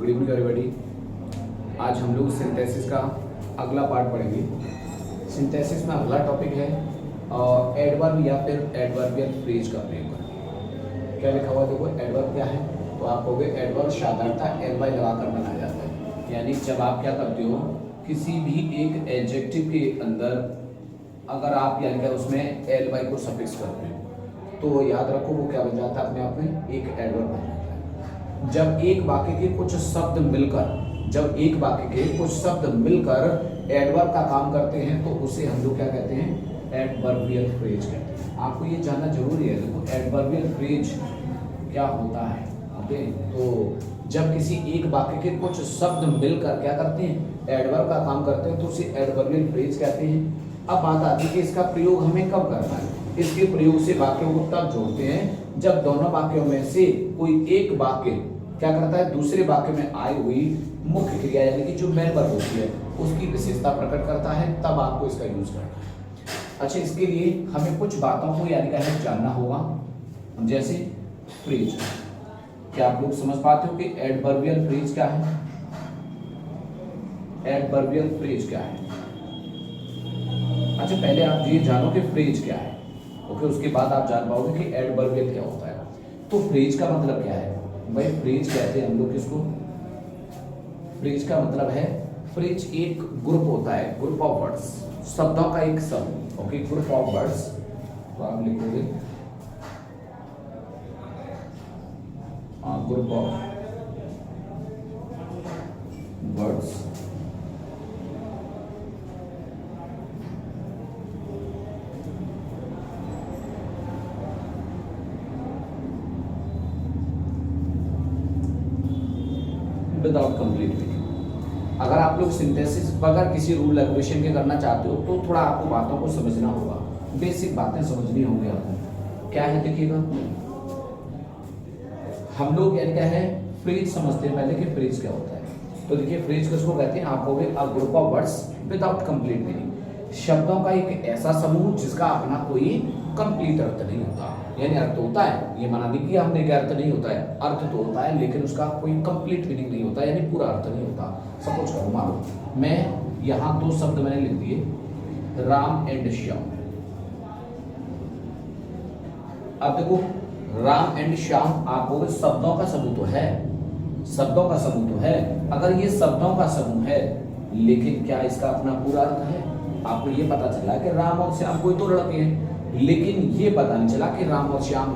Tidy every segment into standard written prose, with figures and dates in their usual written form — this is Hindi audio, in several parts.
Good evening everybody. आज हम लोग सिंथेसिस का अगला पार्ट पढ़ेंगे। सिंथेसिस में अगला टॉपिक है एडवर्ब या फिर एडवर्बियल फ्रेज का प्रयोग। क्या लिखा हुआ देखो, एडवर्ब क्या है तो आप कहोगे एडवर्ब साधारणतः एल वाई लगाकर बनाया जाता है। यानी जब आप क्या करते हो किसी भी एक एडजेक्टिव के अंदर अगर आप यानी कि उसमें एल वाई को सफिक्स करते हो तो याद रखो वो क्या बन जाता है, अपने आप में एक एडवर्ब बन जाता है। जब एक वाक्य के कुछ शब्द मिलकर एडवर्ब का काम करते हैं तो उसे हम लोग क्या कहते हैं, एडवर्बियल फ्रेज कहते हैं। आपको ये जानना जरूरी है, देखो एडवर्बियल फ्रेज क्या होता है। ओके, तो जब किसी एक वाक्य के कुछ शब्द मिलकर क्या करते हैं, एडवर्ब का काम करते हैं तो उसे एडवर्बियल फ्रेज कहते हैं। अब बात आती है कि इसका प्रयोग हमें कब करना है। इसके प्रयोग से वाक्यों को तब जोड़ते हैं जब दोनों वाक्यों में से कोई एक वाक्य क्या करता है, दूसरे वाक्य में आई हुई मुख्य क्रिया यानी कि जो मेन वर्ब होती है उसकी विशेषता प्रकट करता है, तब आपको इसका यूज करना है। अच्छा, इसके लिए हमें कुछ बातों को यानी कि जानना होगा, जैसे फ्रेज। क्या आप लोग समझ पाते हो कि एडवर्बियल फ्रेज क्या है? एडवर्बियल फ्रेज क्या है? अच्छा, पहले आप ये जानो कि फ्रेज क्या है। ओके, उसके बाद आप जान पाओगे कि एडवर्बियल क्या होता है। तो फ्रेज का मतलब क्या है भाई? फ्रेज कहते हैं हम लोग किसको? फ्रेज का मतलब है, फ्रेज एक ग्रुप होता है, ग्रुप ऑफ वर्ड्स, शब्दों का एक समूह। ओके, ग्रुप ऑफ वर्ड्स, तो आप लिखोगे group of words without complete meaning. अगर आप लोग सिंथेसिस बगैर किसी रूल रेगुलेशन के करना चाहते हो तो थोड़ा आपको बातों को समझना होगा, बेसिक बातें समझनी होंगी आपको। क्या है देखिएगा, हम लोग यानी क्या है फ्रेज समझते हैं पहले कि फ्रेज क्या होता है। तो देखिए फ्रेज किसको कहते हैं, आप कहोगे a group of words without complete meaning. शब्दों का एक ऐसा समूह जिसका अपना कोई कंप्लीट अर्थ नहीं होता। यानी अर्थ होता है, ये माना नहीं कि हमने क्या अर्थ नहीं होता है, अर्थ तो होता है लेकिन उसका कोई कंप्लीट मीनिंग नहीं होता, यानी पूरा अर्थ नहीं होता। सपोज करो, मान मैं यहाँ दो शब्द मैंने लिख दिए, राम एंड श्याम। अब देखो राम एंड श्याम आप बोले शब्दों का समूह तो है, शब्दों का समूह तो है। अगर ये शब्दों का समूह है लेकिन क्या इसका अपना पूरा अर्थ है? आपको ये पता चला कि राम और श्याम कोई दो लड़के हैं, लेकिन ये पता नहीं चला कि राम और श्याम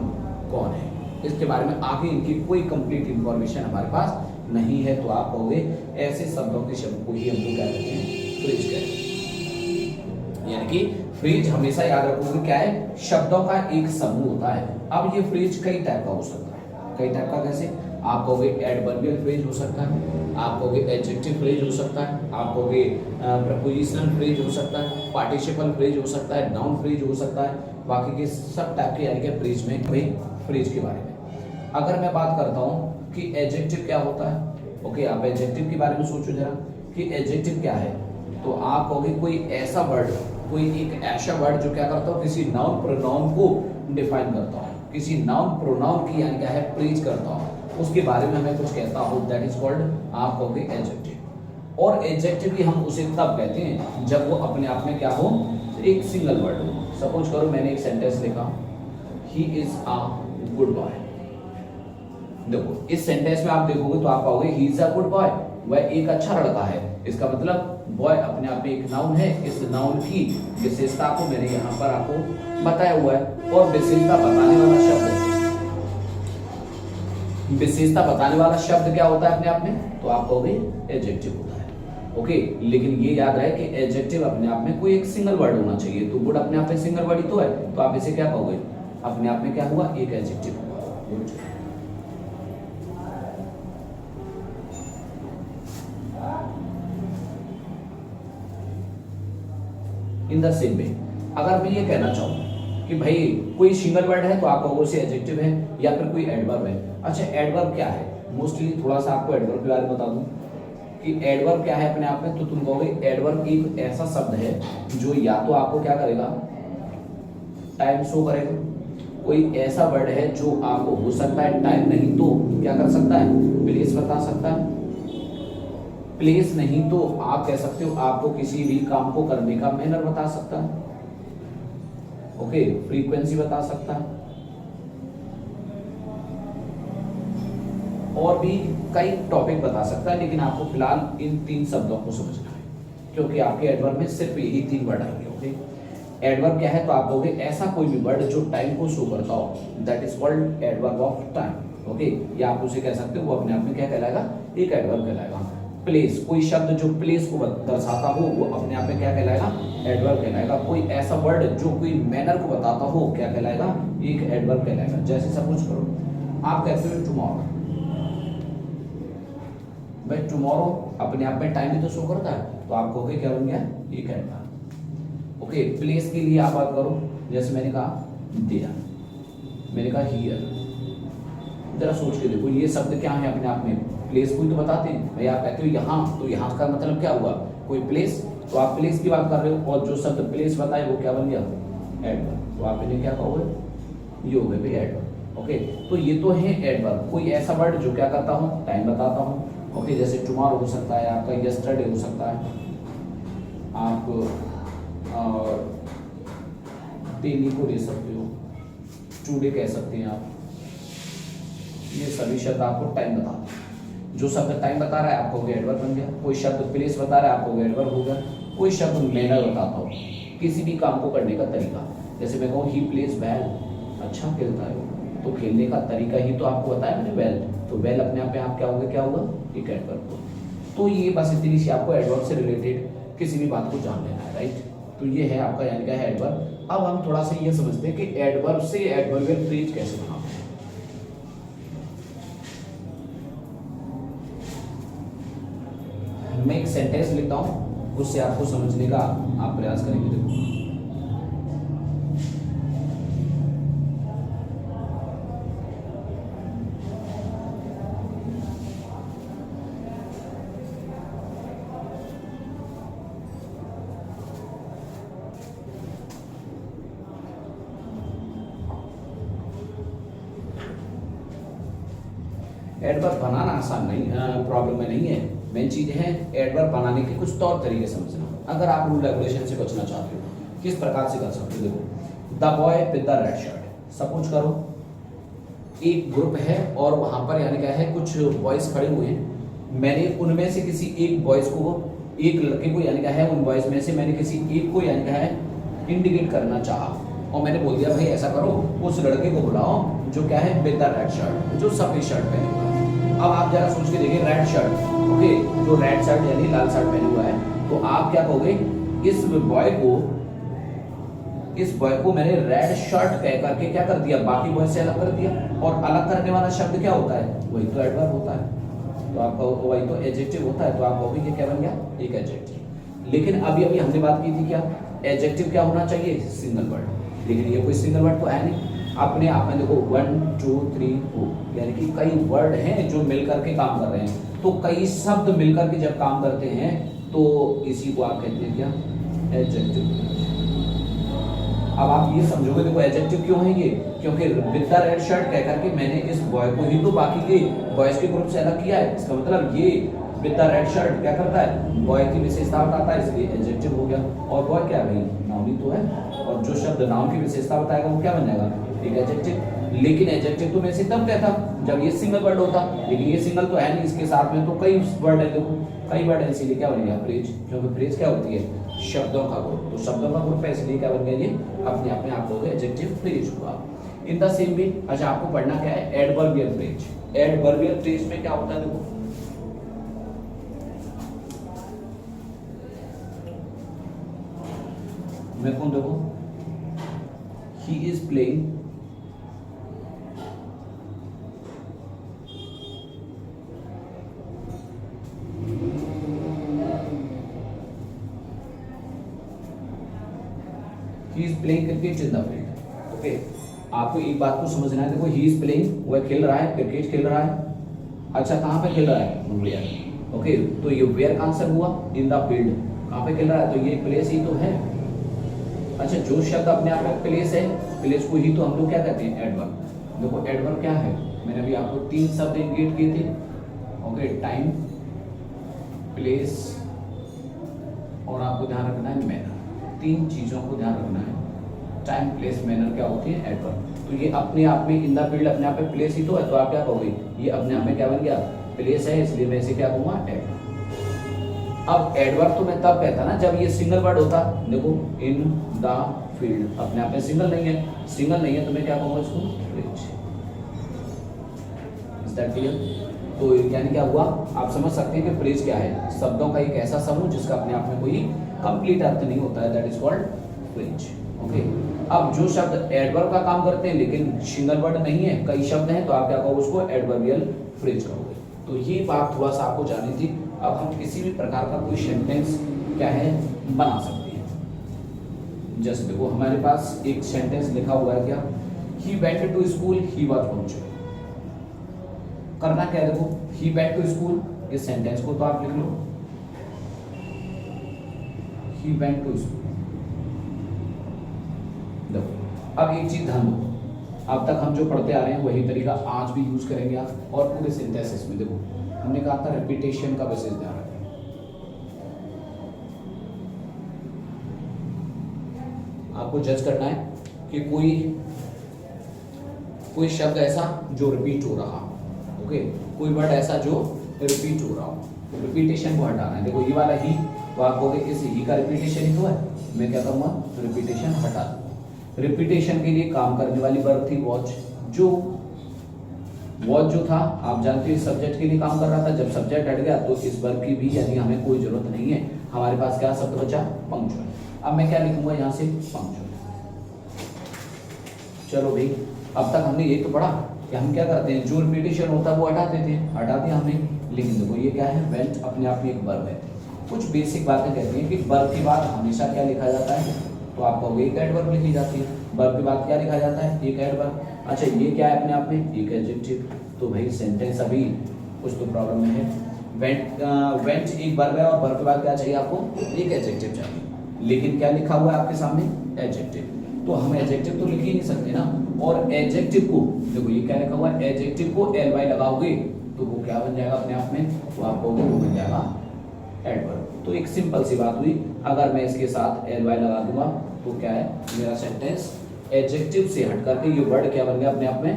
कौन है। इसके बारे में आगे इनकी कोई कंप्लीट इंफॉर्मेशन हमारे पास नहीं है। तो आप कहोगे ऐसे शब्दों के शब्द को ही हम लोग क्या कहते हैं, फ्रेज कहते हैं। यानी कि फ्रेज हमेशा याद रखोगे क्या है, शब्दों का एक समूह होता है। अब ये फ्रेज कई टाइप का हो सकता है। कई टाइप का कैसे? आप कहोगे एडवर्बियल फ्रेज हो सकता है, आप कहोगे एडजेक्टिव फ्रेज हो सकता है, आप कहोगे प्रपोजिशनल फ्रेज हो सकता है, पार्टिसिपल फ्रेज हो सकता है, नाउन फ्रेज हो सकता है। बाकी के सब टाइप के यानी कि फ्रेज में भाई फ्रेज के बारे में अगर मैं बात करता हूँ कि एडजेक्टिव क्या होता है। ओके, आप एडजेक्टिव के बारे में सोचो जरा कि एडजेक्टिव क्या है। तो आप कहोगे कोई ऐसा वर्ड, कोई एक ऐसा वर्ड जो क्या करता हो, किसी नाउन प्रोनाउन को डिफाइन करता हो, किसी नाउन प्रोनाउन की यानी क्या है फ्रेज करता हो, उसके बारे में हमें कुछ कहता हो, दैट इज कॉल्ड आप कहोगे एडजेक्टिव। और एडजेक्टिव भी हम उसे तब कहते हैं जब वो अपने आप में क्या हो, एक सिंगल वर्ड हो। सपोज करो मैंने एक सेंटेंस लिखा, he is a good boy. देखो इस सेंटेंस में आप देखोगे तो आप कहोगे he is a good boy, वह एक अच्छा लड़का है। इसका मतलब बॉय अपने आप में एक नाउन है, इस नाउन की विशेषता को मैंने यहाँ पर आपको बताया हुआ है। और विशेषता बताने वाला शब्द, विशेषता बताने वाला शब्द क्या होता है अपने आप में, तो आप कहोगे एडजेक्टिव होता है। ओके, लेकिन ये याद रहे कि एडजेक्टिव अपने आप में कोई एक सिंगल वर्ड होना चाहिए। तो गुड अपने आप में सिंगल वर्ड ही तो है, तो आप इसे क्या कहोगे, अपने आप में क्या हुआ, एक एडजेक्टिव हुआ। इन द सेम वे अगर मैं ये कहना चाहूँ कि भाई कोई सिंगल वर्ड है तो आप कहोगे उसे एडजेक्टिव है या फिर कोई एडवर्ब है। अच्छा, एडवर्ब क्या है? मोस्टली थोड़ा सा आपको एडवर्ब के बारे में बता दूं कि एडवर्ब क्या है अपने आप में। तो तुम कहोगे एडवर्ब एक ऐसा शब्द है जो या तो आपको क्या करेगा, टाइम शो करेगा, कोई ऐसा वर्ड है जो आपको हो सकता है टाइम नहीं तो क्या कर सकता है, प्लेस बता सकता है, प्लेस नहीं तो आप कह सकते हो आपको किसी भी काम को करने का मैनर बता सकता है, ओके, फ्रीक्वेंसी बता सकता है, और भी कई टॉपिक बता सकता है, लेकिन आपको फिलहाल इन 3 शब्दों को समझना है, क्योंकि आपके एडवर्ब में सिर्फ यही 3 वर्ड आएंगे, ओके। एडवर्ब क्या है, तो आप कहोगे ऐसा कोई भी वर्ड जो टाइम को शो करता हो, that is called adverb of time, okay. या आप उसे कह सकते हो वो अपने आप में क्या कहलाएगा, एक एडवर्ब कहलाएगा। प्लेस, कोई शब्द जो प्लेस को दर्शाता हो वो अपने आप में क्या कहलाएगा, एडवर्ब कहलाएगा। कोई ऐसा वर्ड जो कोई मैनर को बताता हो क्या कहलाएगा, एक एडवर्ब कहलाएगा। जैसे सपोज करो आप कहते हो टुमारो, भाई टुमारो अपने आप में टाइम भी तो शो करता है, तो आप कहोगे क्या बन गया, एक एडवर्ब, ओके। प्लेस के लिए आप बात करो, जैसे मैंने कहा देयर, मैंने कहा हियर, जरा सोच के देखो ये शब्द क्या है अपने आप में, प्लेस को ही तो बताते हैं। भाई आप कहते हो यहाँ, तो यहाँ का मतलब क्या हुआ, कोई प्लेस, तो आप प्लेस की बात कर रहे हो, और जो शब्द प्लेस बताए वो क्या बन गया, एडवर्ब। तो आप इन्हें क्या कहोगे, ये हो गए भाई एडवर्ब, ओके। तो ये तो है एडवर्ब, कोई ऐसा वर्ड जो क्या करता हूँ, टाइम बताता हूँ, ओके। जैसे टुमारो हो सकता है, आपका यस्टरडे हो सकता है, आप डेली को ले सकते हो, टुडे कह सकते हैं आप, ये सभी शब्द आपको टाइम बताते हैं। जो शब्द टाइम बता रहा है आपको एडवर्ब बन गया, कोई शब्द प्लेस बता रहा है आपको एडवर्ब हो गया, कोई शब्द मैनर बताता हो किसी भी काम को करने का तरीका, जैसे मैं कहूँ ही प्लेस वेल, अच्छा खेलता है, तो खेलने का तरीका ही तो आपको बताया मैंने, वेल, तो वेल अपने आप में आप क्या होगा, क्या होगा, एक एडवर्ब हो। तो ये बस इतनी सी आपको एडवर्ब से रिलेटेड किसी भी बात को जान लेना है, राइट। तो ये है आपका यानी क्या है एडवर्ब। अब हम थोड़ा सा ये समझते हैं कि एडवर्ब से एडवर्बियल फ्रेज कैसे बनाते हैं। मैं एक सेंटेंस लिखता हूं, उससे आपको समझने का आप प्रयास करेंगे। देखो एडवर्ब बनाना आसान नहीं, प्रॉब्लम में नहीं है, मेन चीज है एडवर्ब बनाने के कुछ तौर तरीके समझना। अगर आप रूल रेगुलेशन से बचना चाहते हो किस प्रकार से कर सकते हो, देखो the boy with the red shirt, suppose करो एक ग्रुप है और वहां पर यानी क्या है कुछ बॉयज खड़े हुए हैं, मैंने उनमें से किसी एक बॉयज को, एक लड़के को यानी क्या है उन बॉयज में से मैंने किसी एक को यानी क्या है इंडिकेट करना चाहा, और मैंने बोल दिया भाई ऐसा करो उस लड़के को बुलाओ जो क्या है विद द रेड शर्ट, जो सफेद शर्ट पहने हुआ है। अब आप जरा सोच के देखिए रेड शर्ट, ओके, जो रेड शर्ट यानी लाल शर्ट पहने हुआ है, तो आप क्या कहोगे, इस बॉय को मैंने रेड शर्ट कह करके क्या कर दिया, बाकी बॉय से अलग कर दिया, और अलग करने वाला शब्द क्या होता है, वही तो एडवर्ब होता है, तो आप कहो वही तो एडजेक्टिव होता है, तो आप कहोगे ये क्या बन गया, एक एडजेक्टिव। लेकिन अभी हमने बात की थी क्या, एडजेक्टिव क्या होना चाहिए, सिंगल वर्ड, लेकिन ये कोई सिंगल वर्ड तो है नहीं। अपने आप में देखो 1 2 3 4 यानी कि कई वर्ड हैं जो मिलकर के काम कर रहे हैं, तो कई शब्द मिलकर के जब काम करते हैं तो इसी को आप कहते हैं क्या, एडजेक्टिव। अब आप ये समझोगे देखो एडजेक्टिव क्यों है ये, क्योंकि विद द रेड शर्ट कह करके मैंने इस बॉय को ही तो बाकी के बॉयज के ग्रुप से अलग किया है, इसका मतलब ये विद द रेड शर्ट क्या करता है, बॉय की विशेषता बताता है, इसलिए एडजेक्टिव हो गया। और बॉय क्या है भाई, नाउन ही तो है, और जो शब्द नाउन की विशेषता बताएगा वो क्या बन जाएगा, एक एडजेक्टिव। लेकिन एडजेक्टिव तो मैं से तब कहता जब ये सिंगल वर्ड होता, लेकिन ये सिंगल तो है नहीं, इसके साथ में तो कई वर्ड है, देखो कई वर्ड है, इसीलिए क्या बन गया फ्रेज, क्योंकि फ्रेज क्या होती है, शब्दों का ग्रुप, तो शब्दों का ग्रुप है, इसलिए क्या बन गया ये अपने आप में आप लोग एडजेक्टिव फ्रेज हुआ। इन द सेम वे अच्छा आपको पढ़ना क्या है, एडवर्बियल फ्रेज। एडवर्बियल फ्रेज में क्या होता है, देखो मैं कौन, देखो he is playing, he is playing cricket in the field, okay. आपको एक बात को समझना है, देखो he is playing, वह खेल रहा है, क्रिकेट खेल रहा है, अच्छा कहाँ पे खेल रहा है, वेयर, ओके। तो ये वेयर का आंसर हुआ, इन द फील्ड कहाँ पे खेल रहा है, तो ये प्लेस ही तो है। अच्छा जो शब्द अपने आप में प्लेस है, प्लेस को ही तो हम लोग क्या कहते हैं, एडवर्ब। देखो एडवर्ब क्या है, मैंने अभी आपको 3 शब्द इंडिकेट किए थे, ओके, टाइम, प्लेस और आपको ध्यान रखना है मैनर। 3 चीजों को ध्यान रखना है। टाइम, प्लेस, मैनर क्या होती है? एडवर्ब। तो ये अपने आप में इन द फील्ड अपने आप में प्लेस ही तो है, तो आप क्या कहोगे? ये अपने आप में क्या बन गया? प्लेस है, इसलिए मैं इसे क्या कहूंगा? एडवर्ब। अब एडवर्ब तो मैं तब कहता ना जब ये सिंगल वर्ड होता। देखो इन द फील्ड अपने आप में सिंगल नहीं है, सिंगल नहीं है तो मैं क्या कहूंगा इसको? फ्रिज। Is that clear? तो यानी क्या हुआ? आप समझ सकते हैं कि फ्रेज क्या है? शब्दों का एक ऐसा समूह जिसका अपने आप में कोई कंप्लीट अर्थ नहीं होता है, that is called phrase. Okay, अब जो शब्द एडवर्ब का काम करते हैं लेकिन सिंगल वर्ड नहीं है, कई शब्द हैं, तो आप क्या कहोगे? उसको एडवर्बियल फ्रेज कहोगे। तो ये बात थोड़ा सा आपको जाननी थी। अब हम किसी भी प्रकार का कोई सेंटेंस क्या है बना सकते हैं। जैसे देखो हमारे पास एक सेंटेंस लिखा हुआ है, क्या? He went to school, he was punctual. करना क्या है? देखो ही वेंट टू स्कूल, इस सेंटेंस को तो आप लिख लो, ही वेंट टू स्कूल। देखो अब एक चीज ध्यान दो, अब तक हम जो पढ़ते आ रहे हैं वही तरीका आज भी यूज करेंगे आप, और पूरे सिंथेसिस में। देखो हमने कहा था रिपीटेशन का विशेष ध्यान रखें। आपको जज करना है कि कोई शब्द ऐसा जो रिपीट हो रहा, ओके, कोई वर्ड ऐसा जो रिपीट हो रहा हो, रिपीटेशन को हटाना है। देखो ये वाला ही, तो आप कहोगे इस ही का रिपीटेशन ही तो है, मैं क्या करूंगा? रिपीटेशन हटा दूं। रिपीटेशन के लिए काम करने वाली वर्ब थी वॉच। वॉच जो था आप जानते हो सब्जेक्ट के लिए काम कर रहा था, जब सब्जेक्ट हट गया तो इस वर्ब की भी यानी हमें कोई जरूरत नहीं है। हमारे पास क्या शब्द बचा? पंक्चुअल। अब मैं क्या लिखूंगा यहाँ से? पंक्चुअल। चलो भाई, अब तक हमने ये तो पढ़ा कि हम क्या करते हैं, जो रिपीटेशन होता है वो हटा देते हैं, हटा दिया हमने। लेकिन देखो ये क्या है? वेंट अपने आप में एक वर्ब है। कुछ बेसिक बातें कहती हैं कि वर्ब के बाद हमेशा क्या लिखा जाता है, तो आप कहोगे एक एडवर्ब लिखी जाती है। वर्ब के बाद क्या लिखा जाता है? एक एडवर्ब। अच्छा ये क्या है अपने आप में? एक एडजेक्टिव। तो भाई सेंटेंस अभी कुछ तो प्रॉब्लम में है। वेंट एक वर्ब है और वर्ब के बाद क्या चाहिए आपको? एक एडजेक्टिव चाहिए। लेकिन क्या लिखा हुआ है आपके सामने? एडजेक्टिव। तो हम एडजेक्टिव तो लिख ही नहीं सकते ना, और एडजेक्टिव को देखो ये क्या लिखा हुआ है? एडजेक्टिव को ly लगाओगे तो वो क्या बन जाएगा अपने आप में? तो आप कहोगे वो बन जाएगा एडवर्ब। तो एक सिंपल सी बात हुई, अगर मैं इसके साथ ly लगा दूंगा तो क्या है? मेरा सेंटेंस एडजेक्टिव से हट करके ये वर्ड क्या बन गया अपने आप में?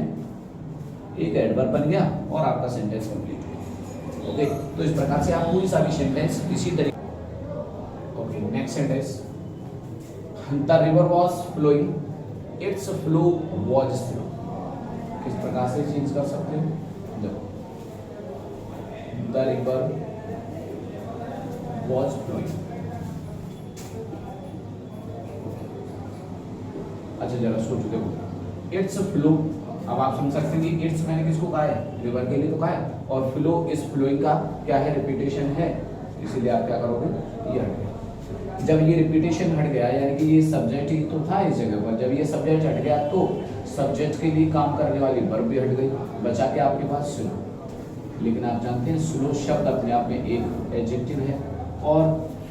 एक एडवर्ब बन गया और आपका सेंटेंस कंप्लीट हो गया। ओके, तो इस प्रकार से आप पूरी सारी सेंटेंस इसी तरीके। Okay, next sentence, the river was flowing, its flow was slow. किस प्रकार से चेंज कर सकते हो? देखो द रिवर वॉज फ्लोइंग। अच्छा जरा सोचो, देखो इट्स फ्लो, अब आप समझ सकते हैं कि इट्स मैंने किसको कहा है? रिवर के लिए तो कहा है, और फ्लो इस फ्लोइंग का क्या है? रिपीटेशन है, इसीलिए आप क्या करोगे? ये हट गया। जब ये रिपीटेशन हट गया यानी कि ये सब्जेक्ट ही तो था इस जगह पर, जब ये सब्जेक्ट हट गया तो सब्जेक्ट के लिए काम करने वाली वर्ब भी हट गई, बचा क्या आपके पास? स्लो। लेकिन आप जानते हैं स्लो शब्द अपने आप में एक एडजेक्टिव है और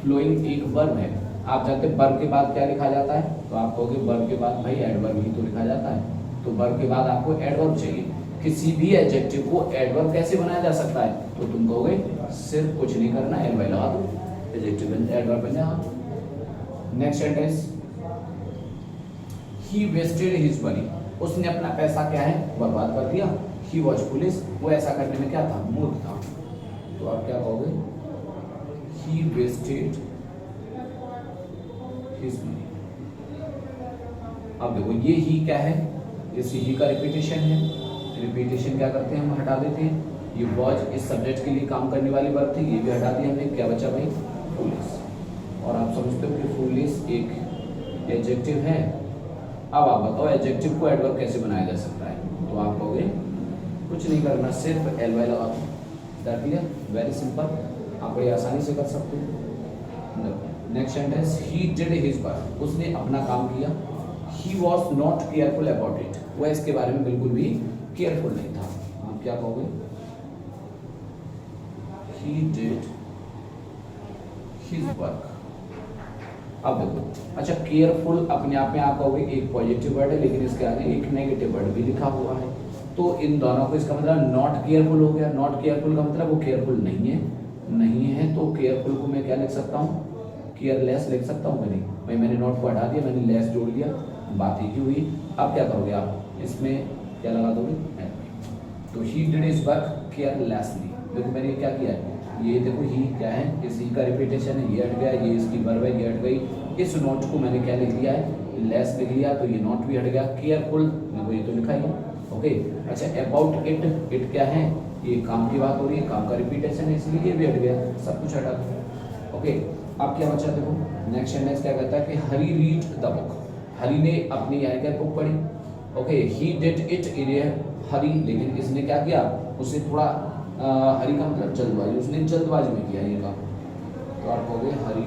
फ्लोइंग एक वर्ब है। आप जानते हैं वर्ब के बाद क्या लिखा जाता है? तो आप कहोगे वर्ब के बाद भाई एडवर्ब ही तो लिखा जाता है, तो वर्ब के बाद आपको एडवर्ब चाहिए। किसी भी एडजेक्टिव को एडवर्ब कैसे बनाया जा सकता है? तो तुम कहोगे सिर्फ कुछ नहीं करना, ly लगा दो, एडजेक्टिव एडवर्ब बन जाएगा। नेक्स्ट सेंटेंस, ही वेस्टेड हिज मनी, उसने अपना पैसा क्या है? बर्बाद कर दिया। ही वॉज फुलिश, वो ऐसा करने में क्या था? मूर्ख था। तो आप क्या कहोगे? ही वेस्टेड हिज मनी। अब देखो ये ही क्या है? इस ही का रिपीटेशन है। रिपीटेशन क्या करते हैं? हम हटा देते हैं। ये वॉज इस सब्जेक्ट के लिए काम करने वाली वर्ब थी, ये भी हटा दी हमने। क्या बचा भाई? फुलिश। और आप समझते हो कि फुलिश एक एडजेक्टिव है। अब आप बताओ एडजेक्टिव को एडवर्ब कैसे बनाया जा सकता है? तो आप कहोगे कुछ नहीं करना, सिर्फ ly लगा दो। That clear? वेरी सिंपल, आप बड़ी आसानी से कर सकते हो। Next sentence, he did his work, उसने अपना काम किया। He was not careful about it, वह इसके बारे में बिल्कुल भी केयरफुल नहीं था। आप क्या कहोगे? He did his work. अब देखो, अच्छा केयरफुल अपने आप में आप कहोगे एक पॉजिटिव वर्ड है, लेकिन इसके आगे एक नेगेटिव वर्ड भी लिखा हुआ है, तो इन दोनों को इसका मतलब नॉट केयरफुल हो गया। नॉट केयरफुल का मतलब वो केयरफुल नहीं है, नहीं है तो केयरफुल को मैं क्या लिख सकता हूँ, केयरलेस लिख सकता हूँ। नहीं भाई, मैंने नॉट को हटा दिया, मैंने लेस जोड़ लिया, बात एक ही हुई। अब क्या करोगे आप, इसमें क्या लगा दोगे, तो he did his work carelessly. देखो मैंने क्या किया है, ये देखो ही क्या है, इस ही का रिपीटेशन है, ये हट गया, ये इसकी वर्ब है, ये हट गई। इस नोट को मैंने क्या लिख लिया है, लेस लिख लिया, तो ये नॉट भी हट गया। केयरफुल देखो ये तो लिखा ही है, ओके। अच्छा अबाउट इट, इट क्या है, ये काम की बात हो रही है, काम का रिपीटेशन है, इसलिए ये भी हट गया, सब कुछ हटा दो, ओके। अब क्या बचा देखो, नेक्स्ट सेंटेंस क्या कहता है कि Harry read the book, Harry ने अपनी यानी क्या बुक पढ़ी, okay. He did it in a hurry, लेकिन इसने क्या किया, उसे थोड़ा हरी का मतलब जल्दबाजी, उसने जल्दबाजी में किया ये काम, तो आप कहोगे हरी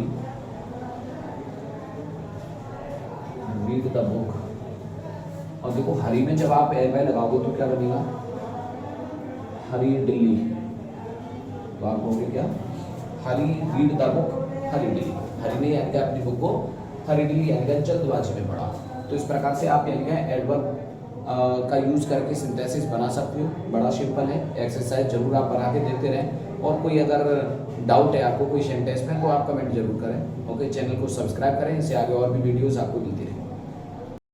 रीड द बुक। और देखो हरी में जब आप एल वाई लगाओगे तो क्या बनेगा, हरी दिल्ली, तो आप कहोगे क्या, हरी रीड द बुक हरी दिल्ली। हरी ने यानी कि अपनी बुक को हरी दिल्ली यानी कि जल्दबाजी में पढ़ा। तो इस प्रकार से आप यानी कि एडवर्ब का यूज करके सिंथेसिस बना सकते हो, बड़ा सिंपल है। एक्सरसाइज जरूर आप बना के देते रहें, और कोई अगर डाउट है आपको कोई सेंटेंस में तो आप कमेंट जरूर करें, ओके। चैनल को सब्सक्राइब करें, इससे आगे और भी वीडियोस आपको मिलती रहें।